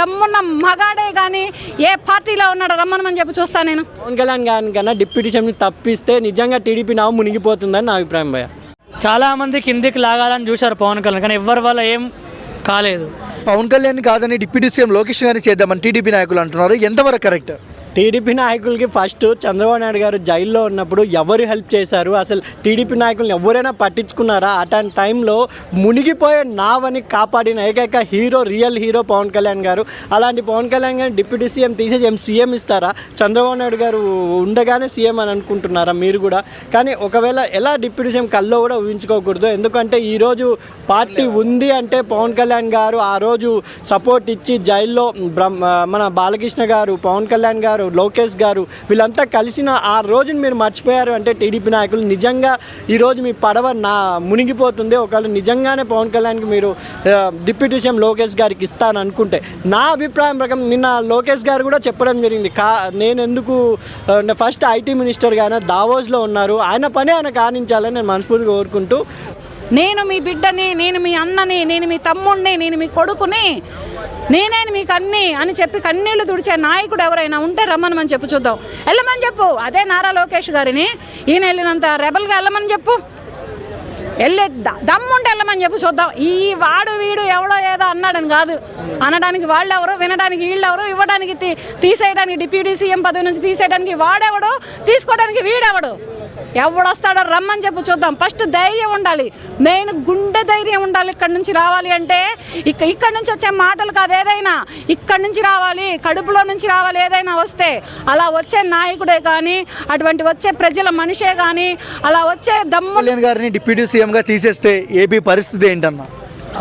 దమ్మున్న మగాడే కానీ ఏ పార్టీలో ఉన్నాడో రమ్మనమని చెప్పి చూస్తాను నేను. పవన్ కళ్యాణ్ గారిని కన్నా డిప్యూటీ సీఎంని తప్పిస్తే నిజంగా టీడీపీ నావు మునిగిపోతుందని నా అభిప్రాయం భయ్య. చాలామంది కిందికి లాగాలని చూశారు పవన్ కళ్యాణ్, కానీ ఎవరి వల్ల ఏం కాలేదు. పవన్ కళ్యాణ్ కాదని డిప్యూటీ సీఎం లోకేష్ గారిని చేద్దామని టీడీపీ నాయకులు అంటున్నారు, ఎంతవరకు కరెక్ట్? టీడీపీ నాయకులకి ఫస్ట్ చంద్రబాబు నాయుడు గారు జైల్లో ఉన్నప్పుడు ఎవరు హెల్ప్ చేశారు, అసలు టీడీపీ నాయకులను ఎవరైనా పట్టించుకున్నారా? అట్లాంటి టైంలో మునిగిపోయే నావని కాపాడిన ఏకైక hero, real hero Pavan Kalyan garu. అలాంటి పవన్ కళ్యాణ్ గారిని డిప్యూటీ సీఎం తీసేసి సీఎం ఇస్తారా? చంద్రబాబు నాయుడు గారు ఉండగానే సీఎం అని అనుకుంటున్నారా మీరు కూడా? కానీ ఒకవేళ ఎలా డిప్యూటీ సీఎం కల్లో కూడా ఊహించుకోకూడదు. ఎందుకంటే ఈరోజు పార్టీ ఉంది అంటే పవన్ కళ్యాణ్ గారు ఆ రోజు సపోర్ట్ ఇచ్చి జైల్లో మన బాలకృష్ణ గారు, పవన్ కళ్యాణ్ గారు, లోకేష్ గారు వీళ్ళంతా కలిసిన ఆ రోజుని మీరు మర్చిపోయారు అంటే టీడీపీ నాయకులు నిజంగా ఈరోజు మీ పడవ మునిగిపోతుంది. ఒకవేళ నిజంగానే పవన్ కళ్యాణ్కి మీరు డిప్యూటీ సీఎం లోకేష్ గారికి ఇస్తాననుకుంటే, నా అభిప్రాయం ప్రకారం నిన్న లోకేష్ గారు కూడా చెప్పడం జరిగింది, నేను ఎందుకు ఫస్ట్ ఐటీ మినిస్టర్గా ఆయన దావోస్లో ఉన్నారు, ఆయన పని ఆయన కానించాలని నేను మనస్ఫూర్తిగా కోరుకుంటూ, నేను మీ బిడ్డని, నేను మీ అన్నని, నేను మీ తమ్ముడిని, నేను మీ కొడుకుని, నేనే మీకు అన్నీ అని చెప్పి కన్నీళ్లు తుడిచే నాయకుడు ఎవరైనా ఉంటే రమ్మనమని చెప్పు చూద్దాం. వెళ్ళమని చెప్పు. అదే నారా లోకేష్ గారిని ఈయన వెళ్ళినంత రెబల్గా వెళ్ళమని చెప్పు, వెళ్ళే దమ్ముంటే వెళ్ళమని చెప్పు చూద్దాం. ఈ వాడు వీడు ఎవడో ఏదో అన్నాడని కాదు, అనడానికి వాళ్ళు ఎవరు, వినడానికి వీళ్ళు ఎవరు, ఇవ్వడానికి తీసేయడానికి డిప్యూటీ సీఎం పదవి నుంచి తీసేయడానికి వాడెవడు, తీసుకోవడానికి వీడెవడు, ఎవడొస్తాడో రమ్మని చెప్పు చూద్దాం. ఫస్ట్ ధైర్యం ఉండాలి, మెయిన్ గుండె ధైర్యం ఉండాలి. ఇక్కడి నుంచి రావాలి అంటే ఇక్కడి నుంచి వచ్చే మాటలు కాదు, ఏదైనా ఇక్కడి నుంచి రావాలి, కడుపులో నుంచి రావాలి. ఏదైనా వస్తే అలా వచ్చే నాయకుడే కానీ, అటువంటి వచ్చే ప్రజల మనిషే కానీ, అలా వచ్చే దమ్ము. కళ్యాణ్ గారిని డిప్యూటీ సీఎంగా తీసేస్తే ఏపీ పరిస్థితి ఏంటన్నా?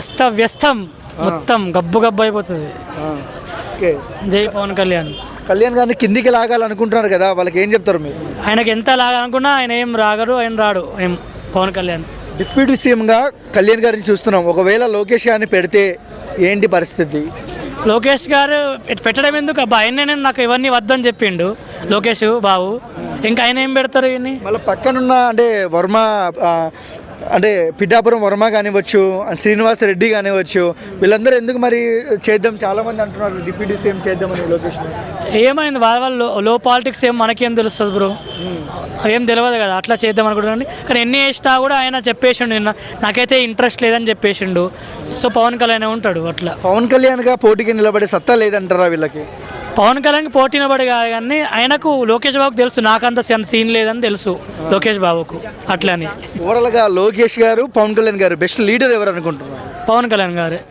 అస్తవ్యస్తం, మొత్తం గబ్బు గబ్బు అయిపోతుంది. జై పవన్ కళ్యాణ్. కళ్యాణ్ గారిని కిందికి లాగాలనుకుంటున్నారు కదా, వాళ్ళకి ఏం చెప్తారు మీరు? ఆయనకి ఎంత లాగాలనుకున్నా ఆయన ఏం రాగరు, ఆయన రాడు ఏం పవన్ కళ్యాణ్. డిప్యూటీ సీఎంగా కళ్యాణ్ గారిని చూస్తున్నాం, ఒకవేళ లోకేష్ గారిని పెడితే ఏంటి పరిస్థితి? లోకేష్ గారు పెట్టడం ఎందుకు అబ్బా, ఆయన నాకు ఇవన్నీ వద్దని చెప్పిండు లోకేష్ బాబు, ఇంకా ఆయన ఏం పెడతారు ఇవన్నీ? మళ్ళీ పక్కనున్న అంటే వర్మ, అంటే పిఠాపురం వర్మ కానివ్వచ్చు, శ్రీనివాస్ రెడ్డి కానివ్వచ్చు, వీళ్ళందరూ ఎందుకు మరి చేద్దాం, చాలామంది అంటున్నారు డిప్యూటీ సీఎం చేద్దామని లోకేష్. ఏమైంది వాళ్ళు లో పాలిటిక్స్ ఏం మనకేం తెలుస్తుంది బ్రో, ఏం తెలియదు కదా, అట్లా చేద్దాం అనుకుంటున్నాను. కానీ ఎన్ని చేసినా కూడా ఆయన చెప్పేసిండు నిన్న, నాకైతే ఇంట్రెస్ట్ లేదని చెప్పేసిండు. సో పవన్ కళ్యాణ్ ఉంటాడు అట్లా. పవన్ కళ్యాణ్గా పోటీకి నిలబడే సత్తా లేదంటారా వీళ్ళకి? పవన్ కళ్యాణ్కి పోటీ నిలబడి కాదు, కానీ ఆయనకు లోకేష్ బాబుకు తెలుసు నాకంత సీన్ లేదని తెలుసు లోకేష్ బాబుకు. అట్లని ఓవరాల్గా లోకేష్ గారు, పవన్ కళ్యాణ్ గారు బెస్ట్ లీడర్ ఎవరు అనుకుంటున్నారు? పవన్ కళ్యాణ్ గారు.